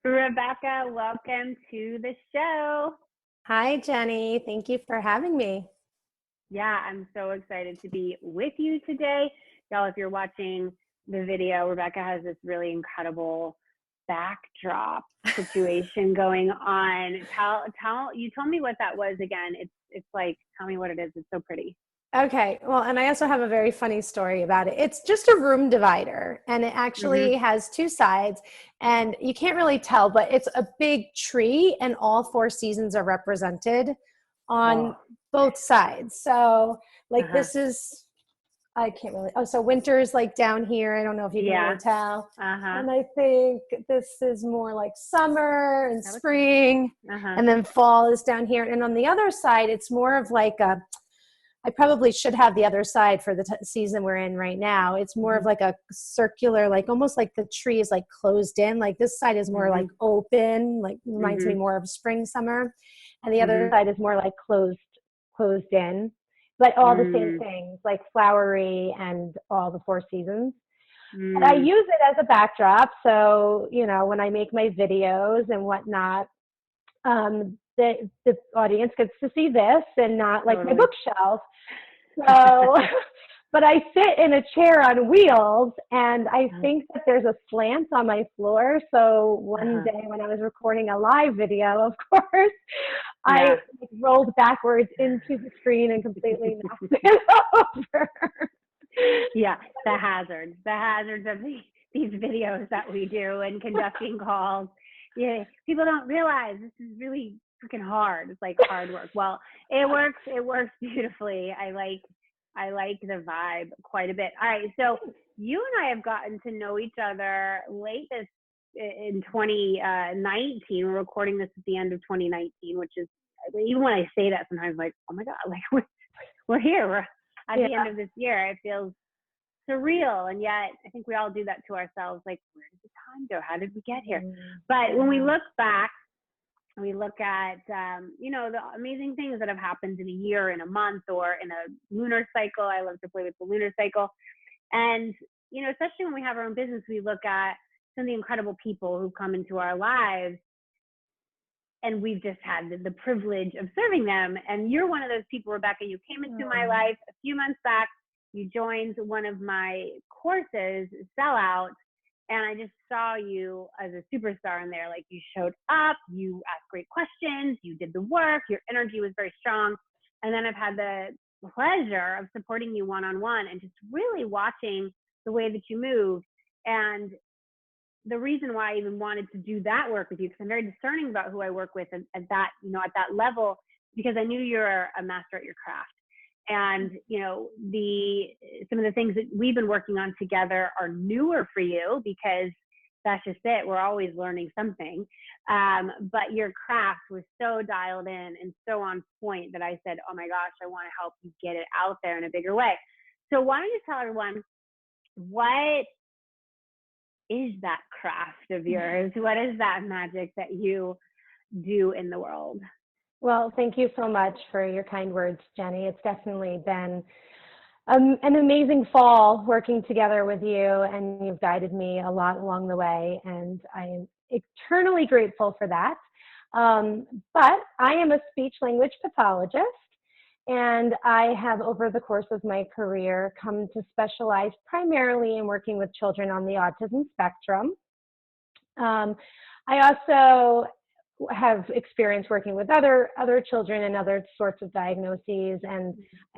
Rebecca, welcome to the show. Hi, Jenny. Thank you for having me. Yeah, I'm so excited to be with you today. Y'all, if you're watching the video, Rebecca has this really incredible backdrop situation going on. You told me what that was again. It's like, tell me what it is. It's so pretty. Okay, well, and I also have a very funny story about it. It's just a room divider, and it actually has two sides, and you can't really tell, but it's a big tree, and all four seasons are represented on both sides. So, like, this is, I can't really, so winter's like down here. I don't know if you can really tell. And I think this is more like summer and spring, and then fall is down here. And on the other side, it's more of like I probably should have the other side for the season we're in right now. It's more of like a circular, like almost like the tree is like closed in. Like this side is more like open, like reminds me more of spring, summer. And the other side is more like closed in, but all the same things, like flowery and all the four seasons. And I use it as a backdrop. So, you know, when I make my videos and whatnot, the audience gets to see this and not like my bookshelf. So, but I sit in a chair on wheels, and I think that there's a slant on my floor. So one day when I was recording a live video, of course, I rolled backwards into the screen and completely knocked it over. Yeah, the hazards of these videos that we do and conducting calls. Yeah, people don't realize this is really freaking hard. It's like hard work. Well, it works beautifully. I like the vibe quite a bit. All right, so you and I have gotten to know each other late in 2019. We're recording this at the end of 2019, which is, even when I say that, sometimes I'm like, oh my God, like we're here. We're at the end of this year. It feels surreal, and yet I think we all do that to ourselves, like, where did the time go? How did we get here? But when we look back, we look at you know, the amazing things that have happened in a year, in a month, or in a lunar cycle. I love to play with the lunar cycle. And you know, especially when we have our own business, we look at some of the incredible people who come into our lives, and we've just had the privilege of serving them. And you're one of those people, Rebecca. You came into my life a few months back. You joined one of my courses, Sellout, and I just saw you as a superstar in there. Like, you showed up, you asked great questions, you did the work, your energy was very strong. And then I've had the pleasure of supporting you one-on-one and just really watching the way that you move. And the reason why I even wanted to do that work with you, because I'm very discerning about who I work with at that, you know, at that level, because I knew you're a master at your craft. And, you know, some of the things that we've been working on together are newer for you, because that's just it. We're always learning something. But your craft was so dialed in and so on point that I said, oh my gosh, I want to help you get it out there in a bigger way. So why don't you tell everyone, what is that craft of yours? What is that magic that you do in the world? Well, thank you so much for your kind words, Jenny. It's definitely been an amazing fall working together with you, and you've guided me a lot along the way, and I am eternally grateful for that. But I am a speech-language pathologist, and I have, over the course of my career, come to specialize primarily in working with children on the autism spectrum. I also have experience working with other children and other sorts of diagnoses, and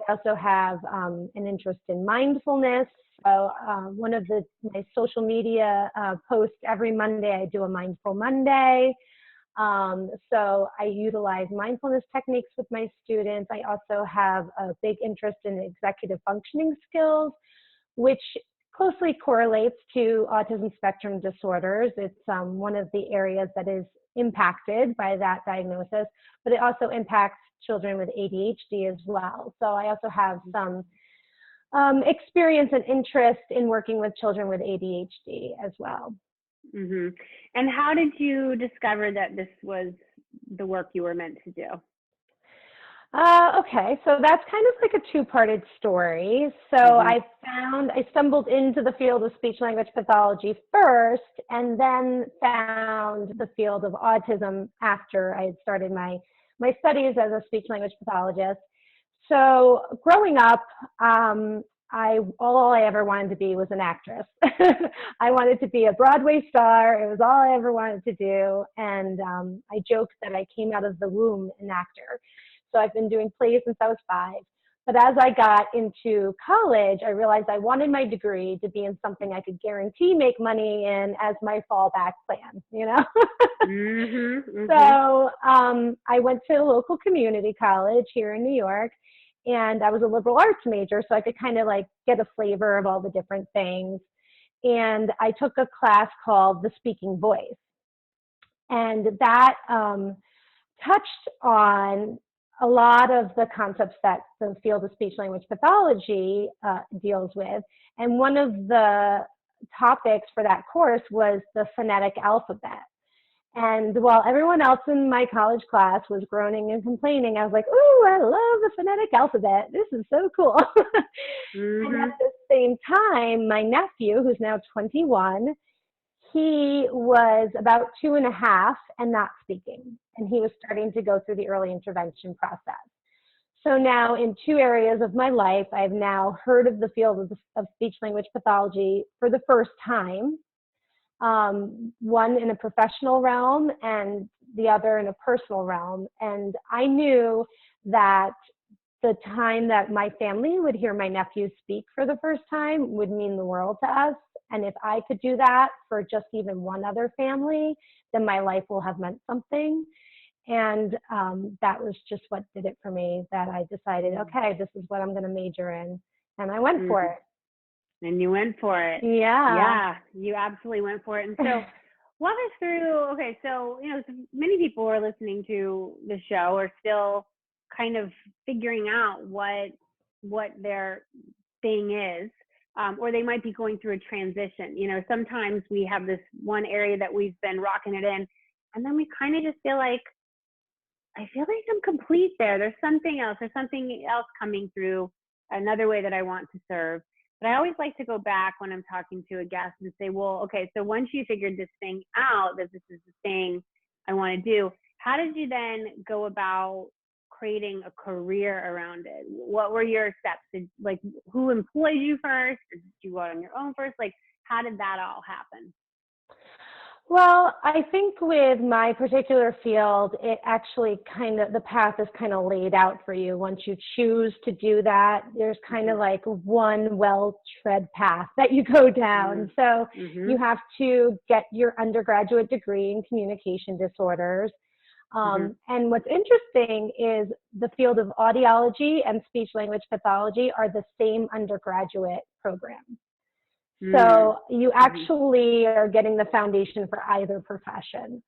I also have an interest in mindfulness. So one of my social media posts every Monday, I do a Mindful Monday. So I utilize mindfulness techniques with my students. I also have a big interest in executive functioning skills, which closely correlates to autism spectrum disorders. It's one of the areas that is impacted by that diagnosis, but it also impacts children with ADHD as well. So I also have some experience and interest in working with children with ADHD as well. Mm-hmm. And how did you discover that this was the work you were meant to do? Okay, so that's kind of like a two-parted story. So Mm-hmm. I stumbled into the field of speech-language pathology first, and then found the field of autism after I had started my studies as a speech-language pathologist. So growing up, all I ever wanted to be was an actress. I wanted to be a Broadway star. It was all I ever wanted to do, and I joked that I came out of the womb an actor. So I've been doing plays since I was 5. But as I got into college, I realized I wanted my degree to be in something I could guarantee make money in as my fallback plan, you know? Mm-hmm. Mm-hmm. So I went to a local community college here in New York, and I was a liberal arts major, so I could kind of like get a flavor of all the different things. And I took a class called The Speaking Voice. And that touched on a lot of the concepts that the field of speech language pathology deals with. And one of the topics for that course was the phonetic alphabet. And while everyone else in my college class was groaning and complaining, I was like, "Ooh, I love the phonetic alphabet. This is so cool." And Mm-hmm. at the same time, my nephew, who's now 21, he was about 2.5 and not speaking. And he was starting to go through the early intervention process. So now in 2 areas of my life, I've now heard of the field of speech language pathology for the first time, one in a professional realm and the other in a personal realm. And I knew that the time that my family would hear my nephew speak for the first time would mean the world to us. And if I could do that for just even one other family, then my life will have meant something. And that was just what did it for me, that I decided, okay, this is what I'm going to major in. And I went for Mm-hmm. it. And you went for it. Yeah. Yeah, you absolutely went for it. And so walk us through, okay, so, many people who are listening to the show are still kind of figuring out what their thing is, or they might be going through a transition. Sometimes we have this one area that we've been rocking it in, and then we kind of just feel like, I feel like I'm complete there. There's something else coming through, another way that I want to serve. But I always like to go back when I'm talking to a guest and say, well, okay, so once you figured this thing out, that this is the thing I want to do, how did you then go about creating a career around it? What were your steps? Who employed you first? Or did you go out on your own first? How did that all happen? Well, I think with my particular field, it actually the path is kind of laid out for you. Once you choose to do that, there's kind of like one well-tread path that you go down. So you have to get your undergraduate degree in communication disorders. And what's interesting is the field of audiology and speech language pathology are the same undergraduate program. So you actually are getting the foundation for either profession.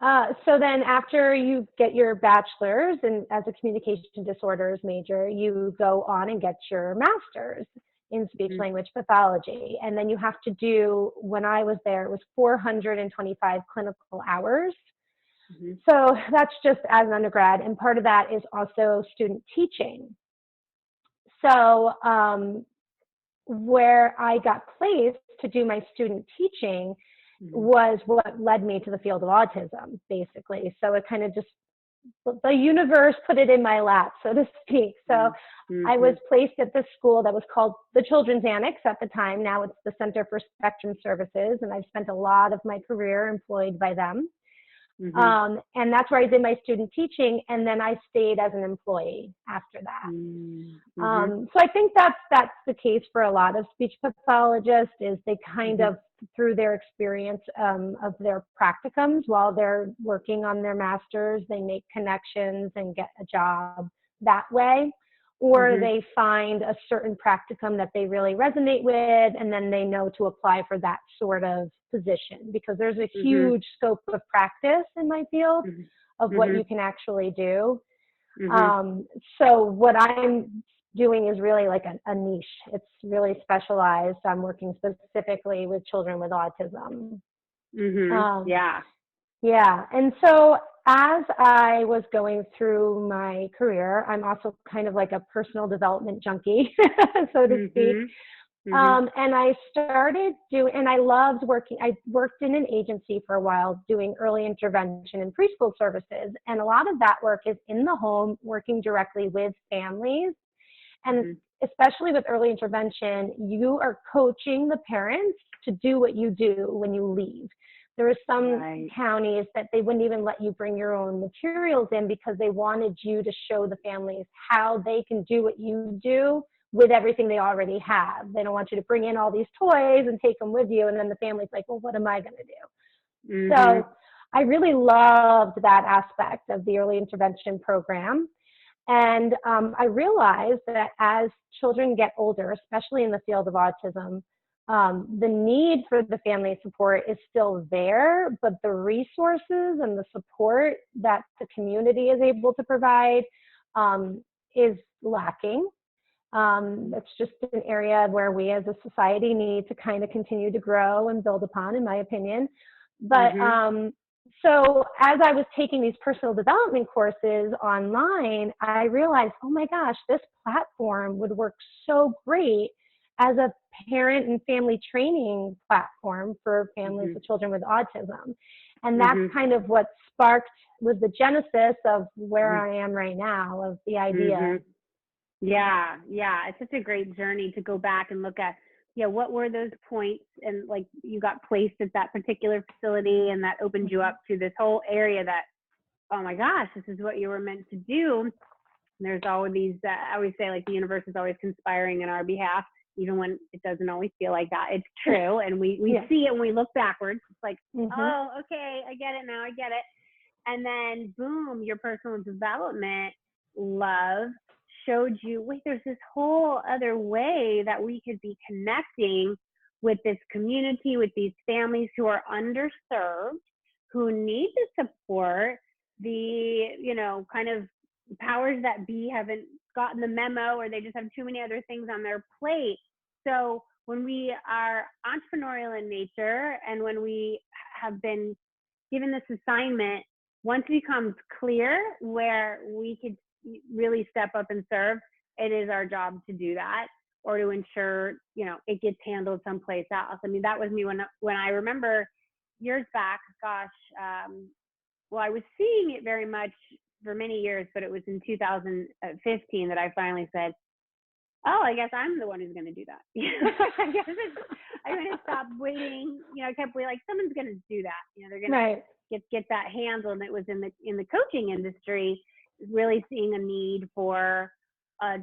So then after you get your bachelor's and as a communication disorders major, you go on and get your master's in speech language pathology. And then you have to do, when I was there, it was 425 clinical hours. So that's just as an undergrad. And part of that is also student teaching. So where I got placed to do my student teaching was what led me to the field of autism, basically. So it kind of just, the universe put it in my lap, so to speak. So I was placed at this school that was called the Children's Annex at the time. Now it's the Center for Spectrum Services, and I've spent a lot of my career employed by them. And that's where I did my student teaching, and then I stayed as an employee after that. So I think that's the case for a lot of speech pathologists, is they kind of, through their experience of their practicums while they're working on their masters, they make connections and get a job that way. Or they find a certain practicum that they really resonate with, and then they know to apply for that sort of position, because there's a huge scope of practice in my field of what you can actually do. So what I'm doing is really like a niche. It's really specialized. I'm working specifically with children with autism. Yeah. Yeah. And so as I was going through my career, I'm also kind of like a personal development junkie, so to speak. And I started doing, and I loved working. I worked in an agency for a while doing early intervention and preschool services. And a lot of that work is in the home, working directly with families. And especially with early intervention, you are coaching the parents to do what you do when you leave. There are some counties that they wouldn't even let you bring your own materials in because they wanted you to show the families how they can do what you do with everything they already have. They don't want you to bring in all these toys and take them with you. And then the family's like, well, what am I going to do? So I really loved that aspect of the early intervention program. And I realized that as children get older, especially in the field of autism, the need for the family support is still there, but the resources and the support that the community is able to provide is lacking. It's just an area where we as a society need to kind of continue to grow and build upon, in my opinion. But so as I was taking these personal development courses online, I realized, oh my gosh, this platform would work so great as a parent and family training platform for families with children with autism. And that's kind of what was the genesis of where I am right now, of the idea. Yeah. It's such a great journey to go back and look at, what were those points? And like you got placed at that particular facility and that opened you up to this whole area that, oh my gosh, this is what you were meant to do. And there's always these, I always say like the universe is always conspiring in our behalf, even when it doesn't always feel like that. It's true. And we see it when we look backwards. It's like, oh, okay, I get it now. I get it. And then boom, your personal development love showed you, wait, there's this whole other way that we could be connecting with this community, with these families who are underserved, who need the support. The, kind of powers that be haven't gotten the memo, or they just have too many other things on their plate. So when we are entrepreneurial in nature and when we have been given this assignment, once it becomes clear where we could really step up and serve, it is our job to do that, or to ensure, it gets handled someplace else. I mean, that was me when I remember years back, gosh, well, I was seeing it very much for many years, but it was in 2015 that I finally said, oh, I guess I'm the one who's going to do that. I guess I'm going to stop waiting. I kept waiting, like someone's going to do that. They're going to get that handled. And it was in the coaching industry, really seeing a need for a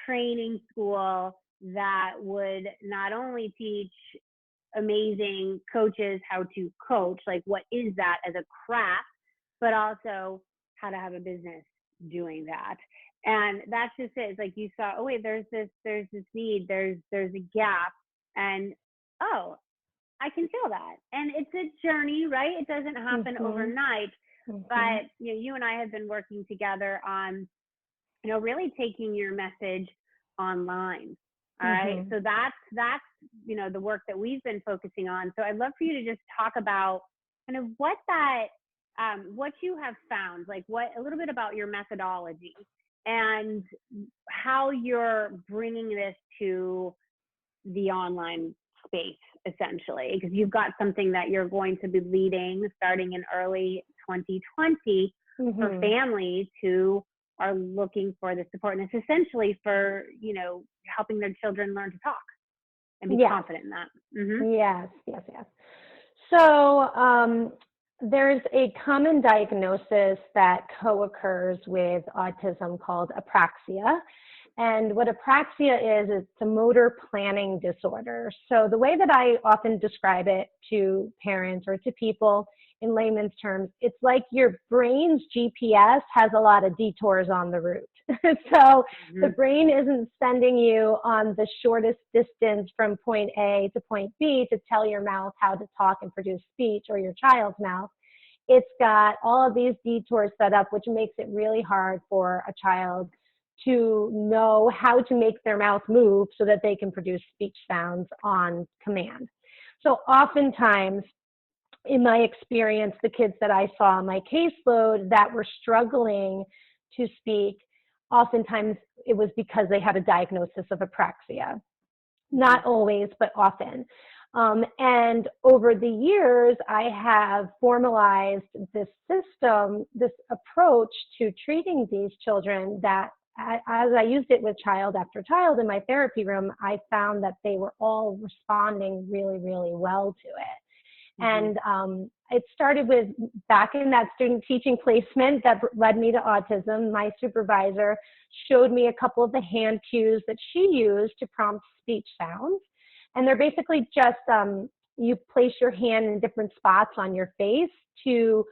training school that would not only teach amazing coaches how to coach, like what is that as a craft, but also how to have a business doing that. And that's just it. It's like you saw, oh wait, there's this need, there's a gap, and oh, I can feel that. And it's a journey, right? It doesn't happen overnight. But you and I have been working together on, really taking your message online. All right. So that's the work that we've been focusing on. So I'd love for you to just talk about kind of what you have found, like a little bit about your methodology and how you're bringing this to the online space, essentially, because you've got something that you're going to be leading starting in early 2020 for families who are looking for the support. And it's essentially for, helping their children learn to talk and be confident in that. Yes. So there's a common diagnosis that co-occurs with autism called apraxia. And what apraxia is it's a motor planning disorder. So the way that I often describe it to parents or to people in layman's terms, it's like your brain's GPS has a lot of detours on the route. So the brain isn't sending you on the shortest distance from point A to point B to tell your mouth how to talk and produce speech, or your child's mouth. It's got all of these detours set up, which makes it really hard for a child to know how to make their mouth move so that they can produce speech sounds on command. So oftentimes in my experience, the kids that I saw on my caseload that were struggling to speak, oftentimes it was because they had a diagnosis of apraxia. Not always, but often. And over the years, I have formalized this system, this approach to treating these children that as I used it with child after child in my therapy room, I found that they were all responding really, really well to it. And it started with back in that student teaching placement that led me to autism. My supervisor showed me a couple of the hand cues that she used to prompt speech sounds. And they're basically just, you place your hand in different spots on your face to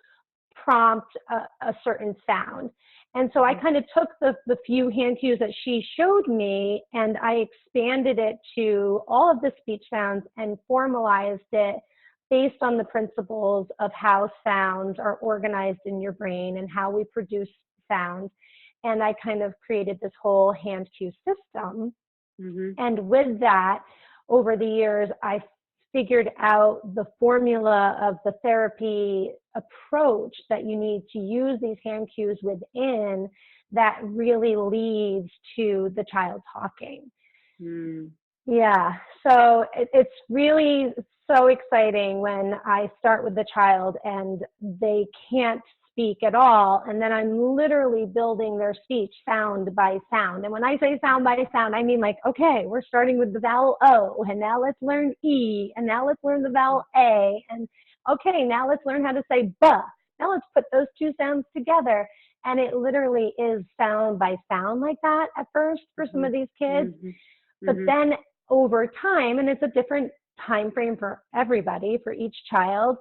prompt a certain sound. And so I kind of took the few hand cues that she showed me and I expanded it to all of the speech sounds and formalized it based on the principles of how sounds are organized in your brain and how we produce sounds. And I kind of created this whole hand cue system. And with that, over the years, I figured out the formula of the therapy approach that you need to use these hand cues within that really leads to the child talking. Yeah, so it's really so exciting when I start with the child and they can't speak at all, and then I'm literally building their speech sound by sound. And when I say sound by sound, I mean like, okay, we're starting with the vowel O, and now let's learn E, and now let's learn the vowel A, and okay, now let's learn how to say B. Now let's put those two sounds together. And it literally is sound by sound like that at first for some of these kids. But then over time, and it's a different time frame for everybody, for each child,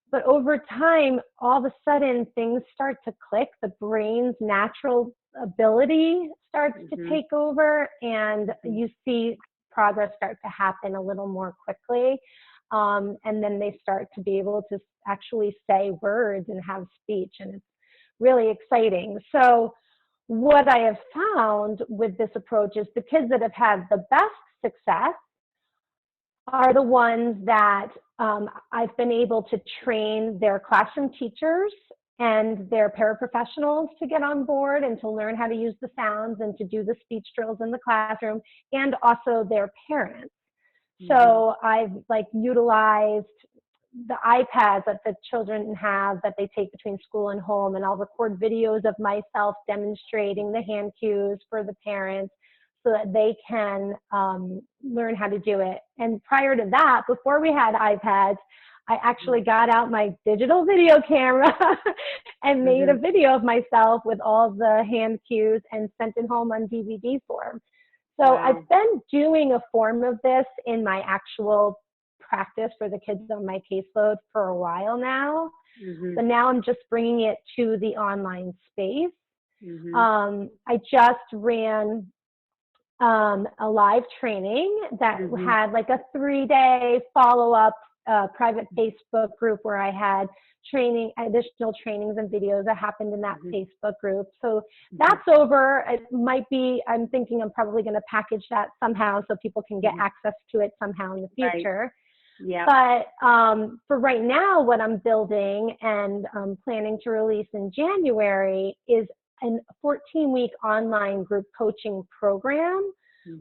but over time, all of a sudden, things start to click. The brain's natural ability starts to take over, and you see progress start to happen a little more quickly. And then they start to be able to actually say words and have speech, and it's really exciting. So what I have found with this approach is the kids that have had the best success are the ones that I've been able to train their classroom teachers and their paraprofessionals to get on board and to learn how to use the sounds and to do the speech drills in the classroom, and also their parents. So I've utilized the iPads that the children have that they take between school and home, and I'll record videos of myself demonstrating the hand cues for the parents so that they can learn how to do it. And prior to that, before we had iPads, I actually got out my digital video camera and made a video of myself with all the hand cues and sent it home on DVD form. So I've been doing a form of this in my actual practice for the kids on my caseload for a while now, but now I'm just bringing it to the online space. I just ran a live training that had like a 3-day follow-up private Facebook group where I had additional trainings and videos that happened in that Facebook group. So that's over. It might be, I'm thinking I'm probably going to package that somehow so people can get access to it somehow in the future. But for right now, what I'm building and planning to release in January is a 14-week online group coaching program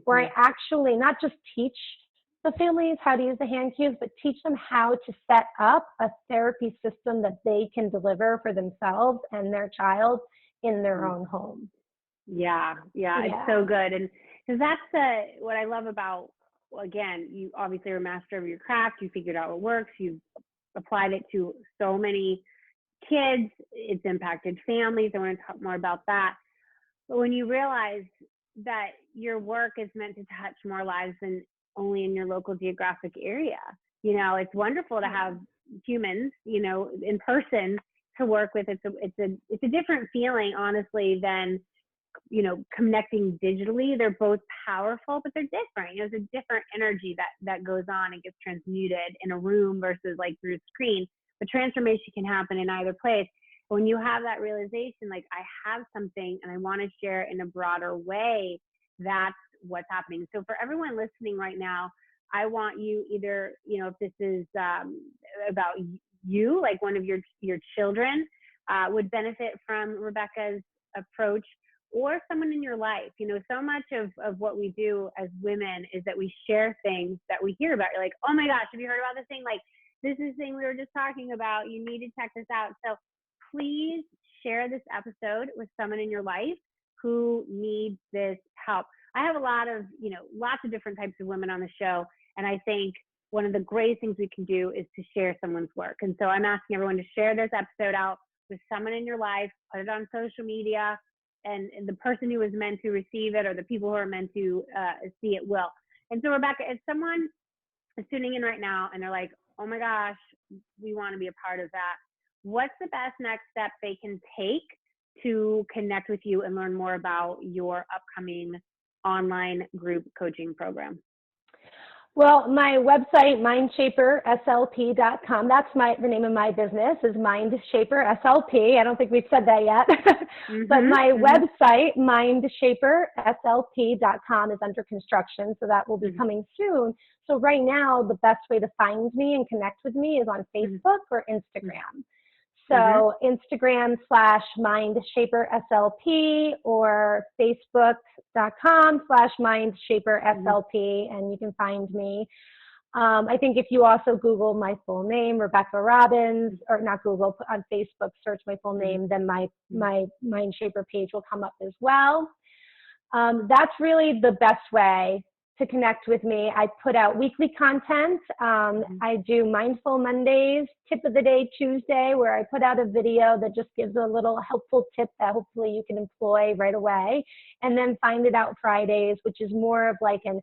where I actually not just teach the families how to use the hand cues, but teach them how to set up a therapy system that they can deliver for themselves and their child in their own home. Yeah, it's so good. And because that's what I love about, again, you obviously are a master of your craft. You figured out what works. You've applied it to so many kids. It's impacted families. I want to talk more about that. But when you realize that your work is meant to touch more lives than only in your local geographic area, it's wonderful to have humans, in person to work with. It's a different feeling, honestly, than, connecting digitally. They're both powerful, but they're different. There's a different energy that goes on and gets transmuted in a room versus like through a screen. The transformation can happen in either place. When you have that realization, like, I have something and I want to share it in a broader way, that's what's happening. So for everyone listening right now, I want you either, if this is about you, like one of your children, would benefit from Rebecca's approach, or someone in your life. You know, so much of what we do as women is that we share things that we hear about. You're like, oh my gosh, have you heard about this thing? Like, this is the thing we were just talking about. You need to check this out. So please share this episode with someone in your life who needs this help. I have a lot of, lots of different types of women on the show. And I think one of the greatest things we can do is to share someone's work. And so I'm asking everyone to share this episode out with someone in your life, put it on social media, and the person who is meant to receive it, or the people who are meant to see it, will. And so, Rebecca, if someone is tuning in right now and they're like, oh my gosh, we want to be a part of that, what's the best next step they can take to connect with you and learn more about your upcoming online group coaching program? Well, my website, mindshaperslp.com, that's the name of my business, is MindShaperSLP. I don't think we've said that yet. But my website, mindshaperslp.com, is under construction, so that will be coming soon. So right now, the best way to find me and connect with me is on Facebook or Instagram. So Instagram /MindShaperSLP or Facebook.com/MindShaperSLP, and you can find me. I think if you also Google my full name, Rebecca Robbins, or not Google, on Facebook, search my full name, then my MindShaper page will come up as well. That's really the best way to connect with me. I put out weekly content. I do Mindful Mondays, Tip of the Day Tuesday, where I put out a video that just gives a little helpful tip that hopefully you can employ right away. And then Find It Out Fridays, which is more of like an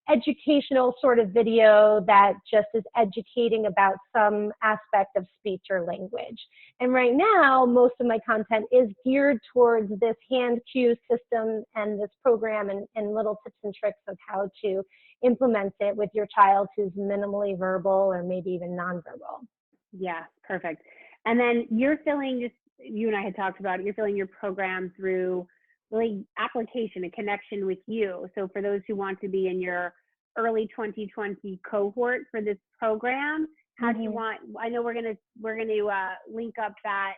educational sort of video that just is educating about some aspect of speech or language. And right now, most of my content is geared towards this hand cue system and this program, and little tips and tricks of how to implement it with your child who's minimally verbal or maybe even nonverbal. Yeah, perfect. And then you're filling, just you and I had talked about it, you're filling your program through really application, a connection with you. So for those who want to be in your early 2020 cohort for this program, how do you want, I know we're going to link up that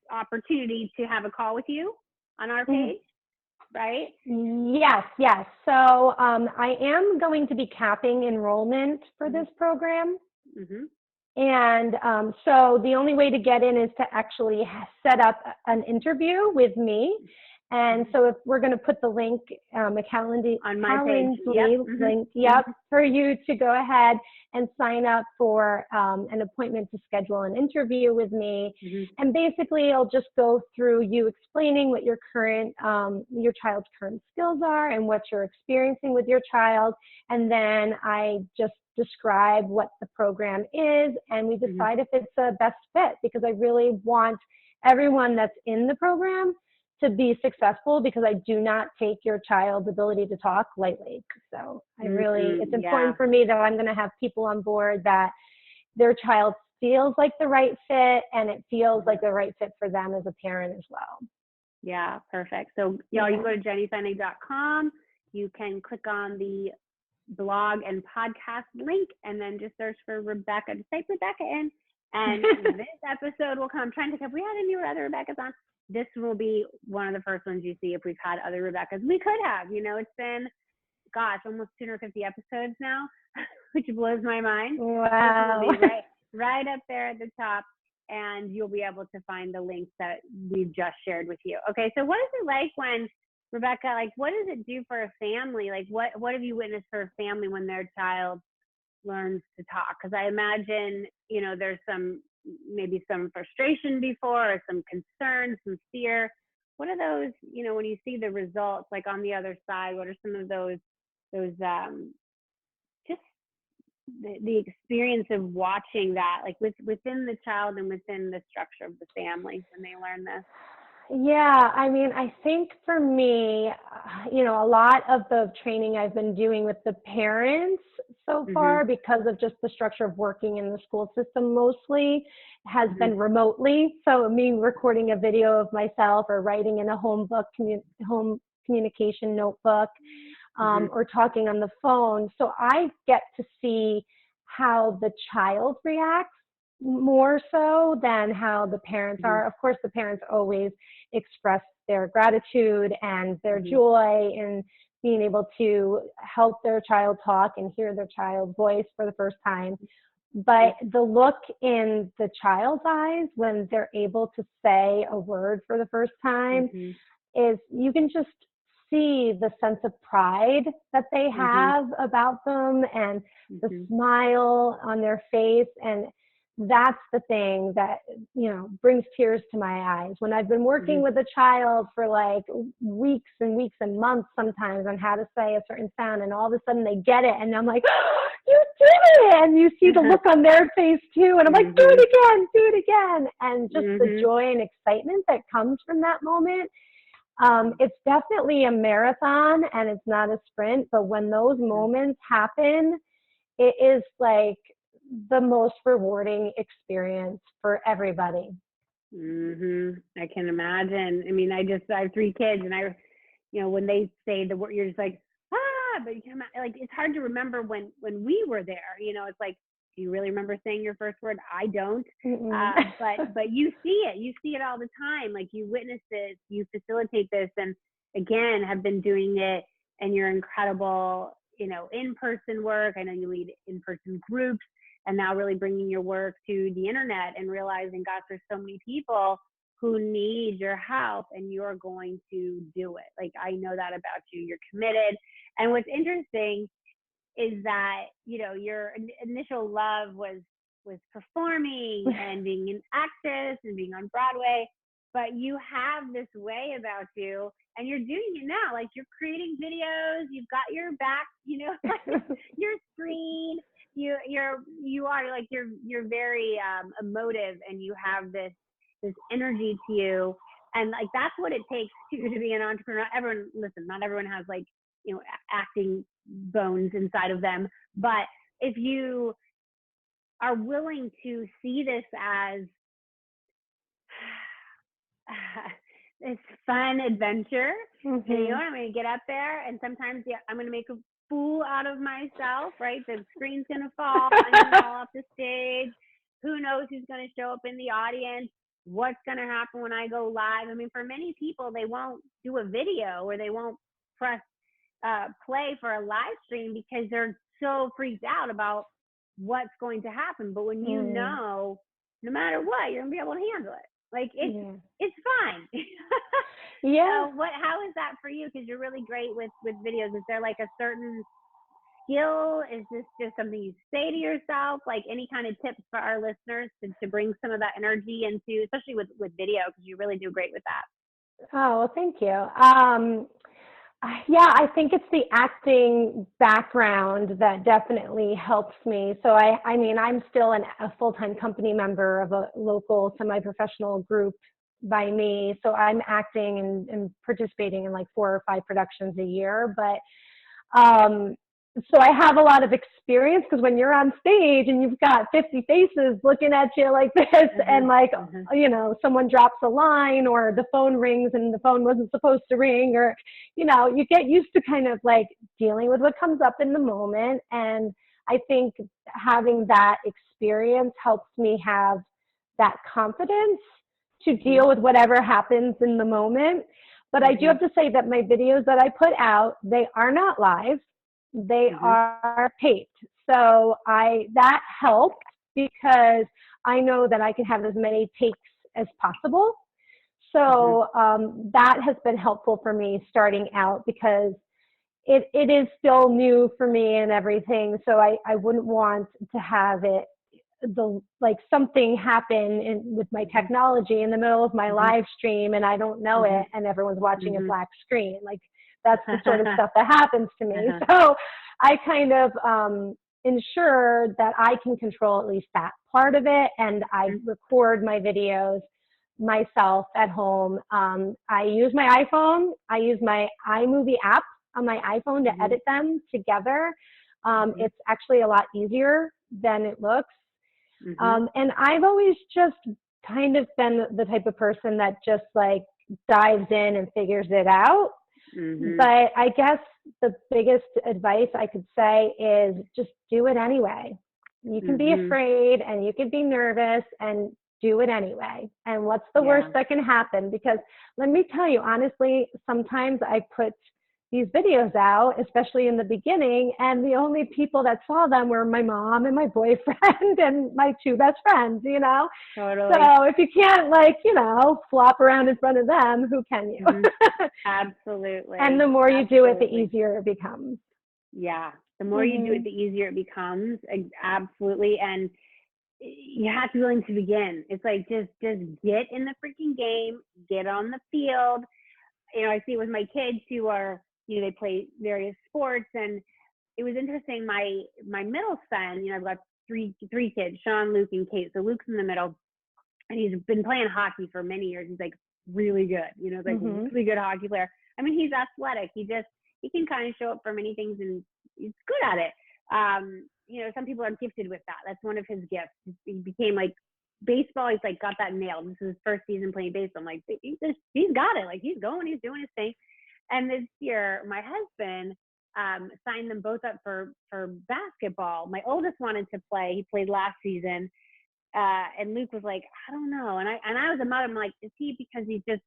opportunity to have a call with you on our page, right? Yes. So I am going to be capping enrollment for this program. And so the only way to get in is to actually set up an interview with me. And so if we're going to put the link, a Calendly on my page, link, for you to go ahead and sign up for an appointment to schedule an interview with me. And basically, I'll just go through you explaining what your child's current skills are and what you're experiencing with your child. And then I just describe what the program is, and we decide if it's a best fit, because I really want everyone that's in the program to be successful, because I do not take your child's ability to talk lightly. So it's important for me that I'm going to have people on board that their child feels like the right fit, and it feels like the right fit for them as a parent as well. Yeah, perfect. So you can go to jennyfennig.com. You can click on the blog and podcast link, and then just search for Rebecca. Just type Rebecca in, and this episode will come. I'm trying to think, have we had any other Rebeccas on? This will be one of the first ones you see if we've had other Rebeccas. We could have, it's been, almost 250 episodes now, which blows my mind. Wow. This will be right up there at the top, and you'll be able to find the links that we've just shared with you. Okay, so what is it like when, Rebecca, what does it do for a family? What have you witnessed for a family when their child learns to talk? Because I imagine, there's maybe some frustration before, or some concern, some fear. What are those, when you see the results, on the other side, what are some of those just the experience of watching that, within the child and within the structure of the family when they learn this? Yeah, I think for me, a lot of the training I've been doing with the parents so far, because of just the structure of working in the school system mostly, has been remotely. So me recording a video of myself, or writing in a home communication notebook, or talking on the phone. So I get to see how the child reacts more so than how the parents Mm-hmm. are. Of course, the parents always express their gratitude and their Mm-hmm. joy in being able to help their child talk and hear their child's voice for the first time. But the look in the child's eyes when they're able to say a word for the first time Mm-hmm. is, you can just see the sense of pride that they have about them and the Mm-hmm. smile on their face. And that's the thing that, you know, brings tears to my eyes. When I've been working with a child for like weeks and weeks and months sometimes on how to say a certain sound, and all of a sudden they get it, and I'm like, oh, you did it! And you see the look on their face too, and I'm like, do it again. And just the joy and excitement that comes from that moment. It's definitely a marathon and it's not a sprint, but when those moments happen, it is like the most rewarding experience for everybody. I can imagine. I mean, I have 3 kids, and you know, when they say the word, you're just like, ah, but you can like, it's hard to remember when we were there. You know, it's like, do you really remember saying your first word? I don't. But you see it all the time. Like, you witness this, you facilitate this, and again, have been doing it, and you're incredible, you know, in-person work. I know you lead in-person groups, and now really bringing your work to the internet and realizing, gosh, there's so many people who need your help, and you're going to do it. Like, I know that about you. You're committed. And what's interesting is that, you know, your initial love was performing and being an actress and being on Broadway, but you have this way about you, and you're doing it now. Like, you're creating videos, you've got your back, you know, like your screen, you're very emotive, and you have this energy to you. And like, that's what it takes to be an entrepreneur. Not everyone has, like, you know, acting bones inside of them, but if you are willing to see this as this fun adventure, and, you know, I'm going to get up there, and sometimes I'm going to make a fool out of myself, right? The screen's going to fall, I'm going to fall off the stage. Who knows who's going to show up in the audience? What's going to happen when I go live? I mean, for many people, they won't do a video, or they won't press play for a live stream because they're so freaked out about what's going to happen. But when you know, no matter what, you're gonna be able to handle it. Like, it's fine. Yeah. So how is that for you? Because you're really great with videos. Is there like a certain skill? Is this just something you say to yourself? Like, any kind of tips for our listeners to bring some of that energy into, especially with video, because you really do great with that. Oh, well, thank you. Yeah, I think it's the acting background that definitely helps me. So I mean, I'm still a full-time company member of a local semi-professional group by me. So I'm acting and participating in like 4 or 5 productions a year. But so I have a lot of experience, because when you're on stage and you've got 50 faces looking at you like this, and like, you know, someone drops a line, or the phone rings and the phone wasn't supposed to ring, or, you know, you get used to kind of like dealing with what comes up in the moment. And I think having that experience helps me have that confidence to deal with whatever happens in the moment. But I do have to say that my videos that I put out, they are not live. They are taped. So that helps, because I know that I can have as many takes as possible. So that has been helpful for me starting out, because it is still new for me and everything. So I wouldn't want to have it, like something happen with my technology in the middle of my live stream, and I don't know it, and everyone's watching a black screen. Like, that's the sort of stuff that happens to me. So I kind of ensure that I can control at least that part of it, and I record my videos myself at home. I use my iPhone. I use my iMovie app on my iPhone to edit them together. It's actually a lot easier than it looks. And I've always just kind of been the type of person that just like dives in and figures it out. But I guess the biggest advice I could say is just do it anyway. You can be afraid and you can be nervous and do it anyway. And what's the worst that can happen? Because let me tell you, honestly, sometimes I put these videos out, especially in the beginning, and the only people that saw them were my mom and my boyfriend and my two best friends, you know? Totally. So if you can't, like, you know, flop around in front of them, who can you? Absolutely. And the more you do it, the easier it becomes. Yeah. The more you do it, the easier it becomes. Absolutely. And you have to be willing to begin. It's like, just get in the freaking game, get on the field. You know, I see it with my kids who are, you know, they play various sports, and it was interesting. My middle son, you know, I've got three kids, Sean, Luke, and Kate. So Luke's in the middle, and he's been playing hockey for many years. He's like really good, you know, like really good hockey player. I mean, he's athletic. He can kind of show up for many things, and he's good at it. You know, some people are gifted with that. That's one of his gifts. He became like baseball. He's like got that nailed. This is his first season playing baseball. I'm like, he's got it. Like, he's going, he's doing his thing. And this year, my husband signed them both up for basketball. My oldest wanted to play. He played last season. And Luke was like, I don't know. And I was a mother. I'm like, is he, because he's got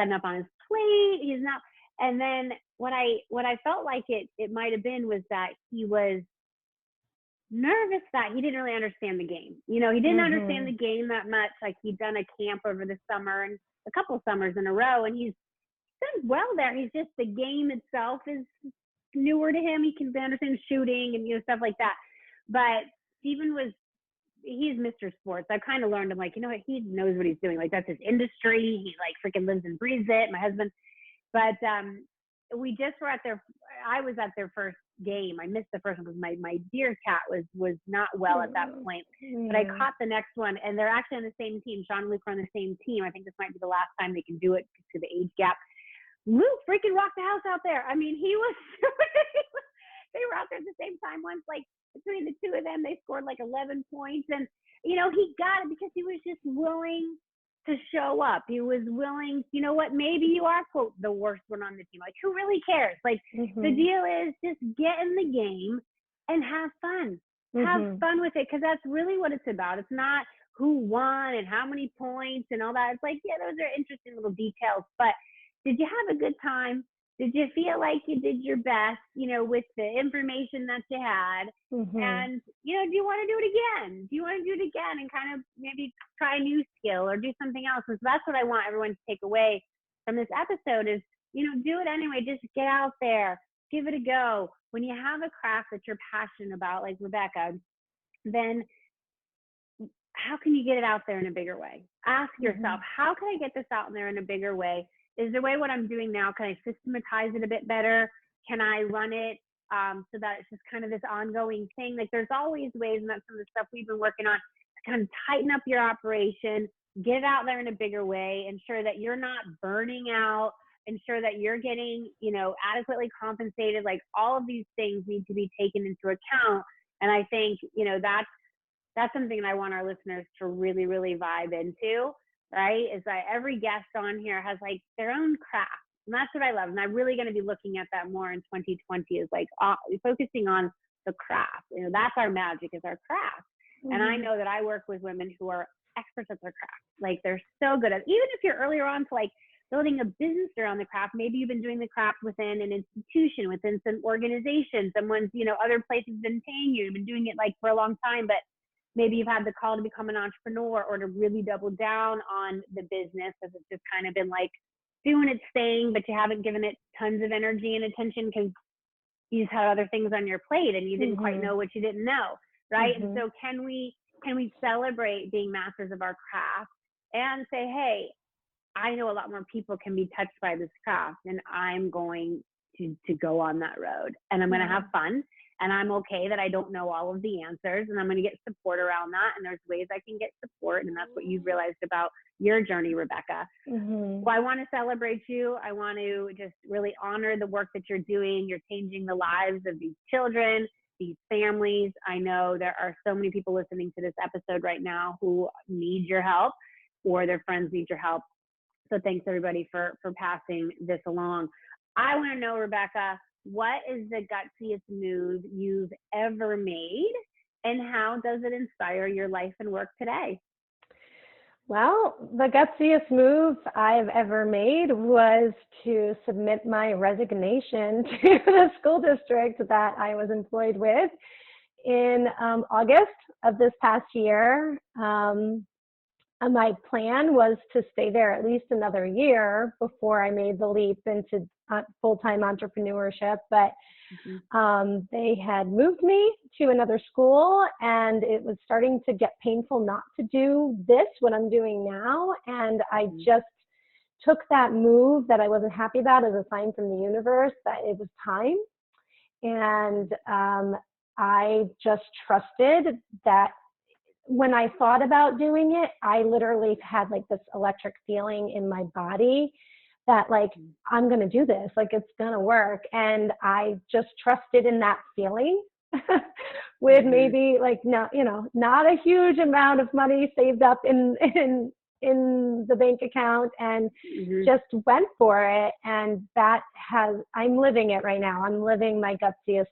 enough on his plate? He's not. And then what I felt like it might have been was that he was nervous that he didn't really understand the game. You know, he didn't understand the game that much. Like, he'd done a camp over the summer and a couple summers in a row, and he's done well there. He's just, the game itself is newer to him. He can understand shooting and, you know, stuff like that. But Steven he's Mr. Sports. I've kind of learned, I'm like, you know what, he knows what he's doing. Like, that's his industry. He like freaking lives and breathes it. My husband. But we just were I was at their first game. I missed the first one because my dear cat was not well at that point. But I caught the next one, and they're actually on the same team. Sean and Luke are on the same team. I think this might be the last time they can do it because of the age gap. Luke freaking rocked the house out there. I mean, they were out there at the same time once, like, between the two of them, they scored like 11 points. And, you know, he got it because he was just willing to show up. He was willing, you know what, maybe you are, quote, the worst one on the team. Like, who really cares? Like, the deal is just get in the game and have fun. Have fun with it, because that's really what it's about. It's not who won and how many points and all that. It's like, yeah, those are interesting little details, but did you have a good time? Did you feel like you did your best, you know, with the information that you had? And, you know, do you want to do it again? Do you want to do it again and kind of maybe try a new skill or do something else? And so that's what I want everyone to take away from this episode is, you know, do it anyway. Just get out there, give it a go. When you have a craft that you're passionate about, like Rebecca, then how can you get it out there in a bigger way? Ask yourself, how can I get this out there in a bigger way? Is there a way what I'm doing now, can I systematize it a bit better? Can I run it so that it's just kind of this ongoing thing? Like, there's always ways, and that's some of the stuff we've been working on, to kind of tighten up your operation, get it out there in a bigger way, ensure that you're not burning out, ensure that you're getting, you know, adequately compensated. Like, all of these things need to be taken into account. And I think, you know, that's something that I want our listeners to really, really vibe into. Right? Is that every guest on here has like their own craft. And that's what I love. And I'm really going to be looking at that more in 2020 is like focusing on the craft. You know, that's our magic, is our craft. And I know that I work with women who are experts at their craft. Like, they're so good at it. Even if you're earlier on to like building a business around the craft, maybe you've been doing the craft within an institution, within some organization, someone's, you know, other places been paying you, you've been doing it like for a long time, but maybe you've had the call to become an entrepreneur or to really double down on the business, because it's just kind of been like doing its thing, but you haven't given it tons of energy and attention because you just had other things on your plate and you didn't quite know what you didn't know, right? And so can we celebrate being masters of our craft and say, hey, I know a lot more people can be touched by this craft, and I'm going to go on that road, and I'm going to have fun. And I'm okay that I don't know all of the answers, and I'm going to get support around that. And there's ways I can get support. And that's what you've realized about your journey, Rebecca. Well, I want to celebrate you. I want to just really honor the work that you're doing. You're changing the lives of these children, these families. I know there are so many people listening to this episode right now who need your help, or their friends need your help. So thanks everybody for passing this along. I want to know, Rebecca, what is the gutsiest move you've ever made? and how does it inspire your life and work today? Well, the gutsiest move I've ever made was to submit my resignation to the school district that I was employed with in August of this past year. And my plan was to stay there at least another year before I made the leap into full-time entrepreneurship. But they had moved me to another school, and it was starting to get painful not to do what I'm doing now. And I just took that move that I wasn't happy about as a sign from the universe that it was time. And I just trusted that when I thought about doing it, I literally had like this electric feeling in my body that like, I'm going to do this, like it's going to work. And I just trusted in that feeling with maybe like, not a huge amount of money saved up in the bank account, and just went for it. And I'm living it right now. I'm living my gutsiest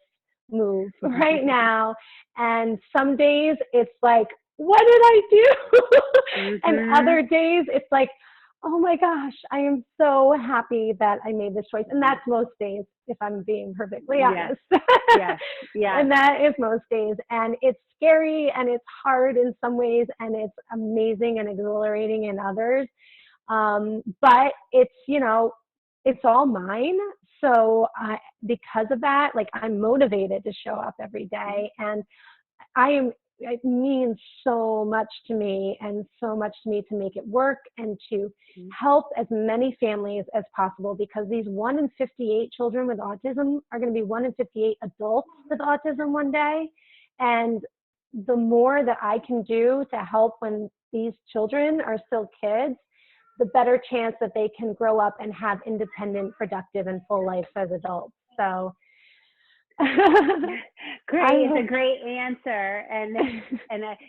move right now. And some days it's like, what did I do? And other days it's like, oh my gosh, I am so happy that I made this choice. And that's most days, if I'm being perfectly honest. Yes. And that is most days. And it's scary and it's hard in some ways, and it's amazing and exhilarating in others. But it's, it's all mine. So because of that, like, I'm motivated to show up every day. And it means so much to me, and so much to me to make it work and to help as many families as possible, because these 1 in 58 children with autism are going to be 1 in 58 adults with autism one day. And the more that I can do to help when these children are still kids, the better chance that they can grow up and have independent, productive, and full lives as adults. So great. It's a great answer. And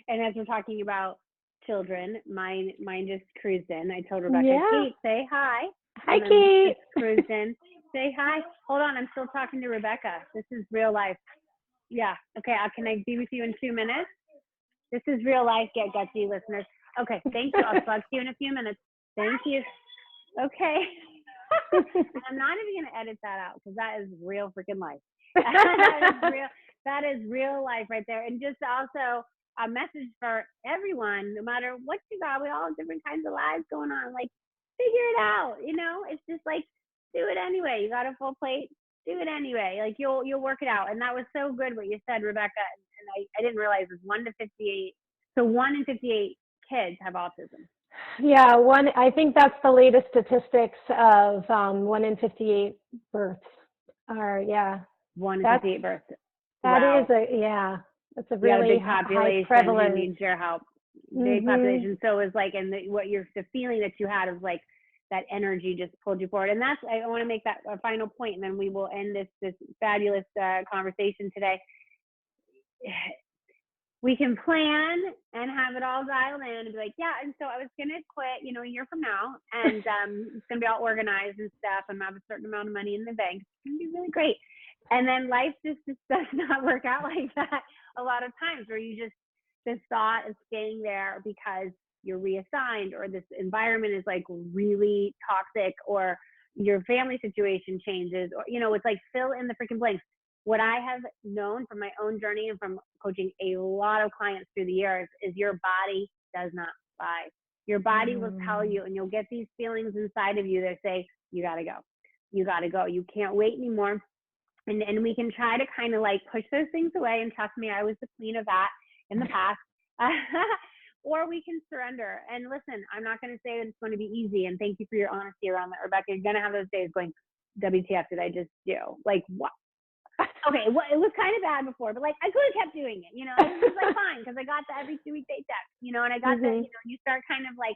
as we're talking about children, mine just cruised in. I told Rebecca, Kate, say hi. Hi, Kate. Cruised in. Say hi. Hold on, I'm still talking to Rebecca. This is real life. Yeah. Okay. Can I be with you in 2 minutes? This is real life. Get gutsy, listeners. Okay. Thank you. I'll talk to you in a few minutes. Thank you. Okay. I'm not even going to edit that out, because that is real freaking life. That is real life right there. And just also a message for everyone, no matter what you got, we all have different kinds of lives going on. Like, figure it out. It's just like, do it anyway. You got a full plate, do it anyway. Like, you'll work it out. And that was so good what you said, Rebecca. And I didn't realize it was 1 to 58. So 1 in 58 kids have autism. Yeah, I think that's the latest statistics of 1 in 58 births. 1 in 58 births. That is that's a really big population high prevalence. Who needs your help. Big population. So it was like, and the feeling that you had of like that energy just pulled you forward. And that's, I want to make that a final point, and then we will end this fabulous conversation today. We can plan and have it all dialed in and be like, yeah, and so I was going to quit, a year from now, and it's going to be all organized and stuff, and I have a certain amount of money in the bank. It's going to be really great. And then life just does not work out like that a lot of times, where this thought is staying there because you're reassigned, or this environment is like really toxic, or your family situation changes, or, it's like fill in the freaking blanks. What I have known from my own journey and from coaching a lot of clients through the years is your body does not lie. Your body will tell you, and you'll get these feelings inside of you that say, you got to go. You got to go. You can't wait anymore. And we can try to kind of like push those things away. And trust me, I was the queen of that in the past. Or we can surrender. And listen, I'm not going to say that it's going to be easy. And thank you for your honesty around that, Rebecca. You're going to have those days going, WTF did I just do? Like, what? Okay, well, it was kind of bad before, but like I could have kept doing it, It was like fine, because I got the every 2-week paycheck, and I got the, you start kind of like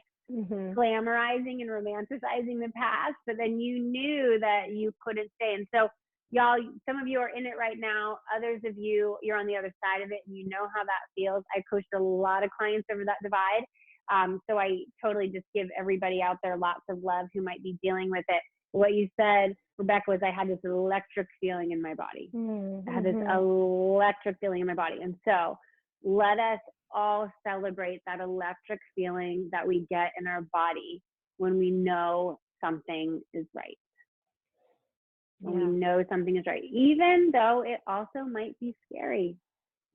glamorizing and romanticizing the past, but then you knew that you couldn't stay. And so, y'all, some of you are in it right now. Others of you, you're on the other side of it, and you know how that feels. I coached a lot of clients over that divide. So I totally just give everybody out there lots of love who might be dealing with it. What you said, Rebecca, was I had this electric feeling in my body. I had this electric feeling in my body. And so let us all celebrate that electric feeling that we get in our body when we know something is right. When we know something is right, even though it also might be scary.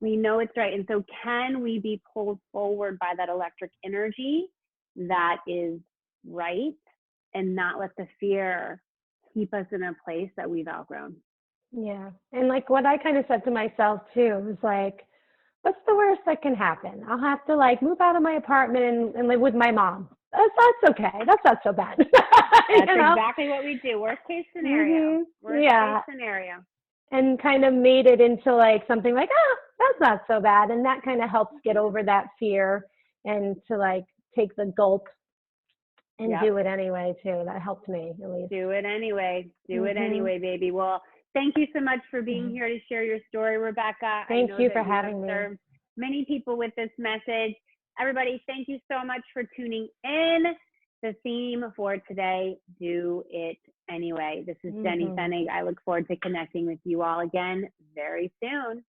We know it's right. And so can we be pulled forward by that electric energy that is right and not let the fear keep us in a place that we've outgrown? Yeah. And like what I kind of said to myself too was like, what's the worst that can happen? I'll have to like move out of my apartment and live with my mom. That's okay. That's not so bad. That's exactly what we do. Worst case scenario. Worst case scenario. And kind of made it into like something like, oh, that's not so bad. And that kind of helps get over that fear and to like take the gulp and do it anyway too. That helped me at least. Do it anyway. Do it anyway, baby. Well, thank you so much for being here to share your story, Rebecca. Thank you for having me. Served many people with this message. Everybody, thank you so much for tuning in. The theme for today, do it anyway. This is Jenny Fennig. I look forward to connecting with you all again very soon.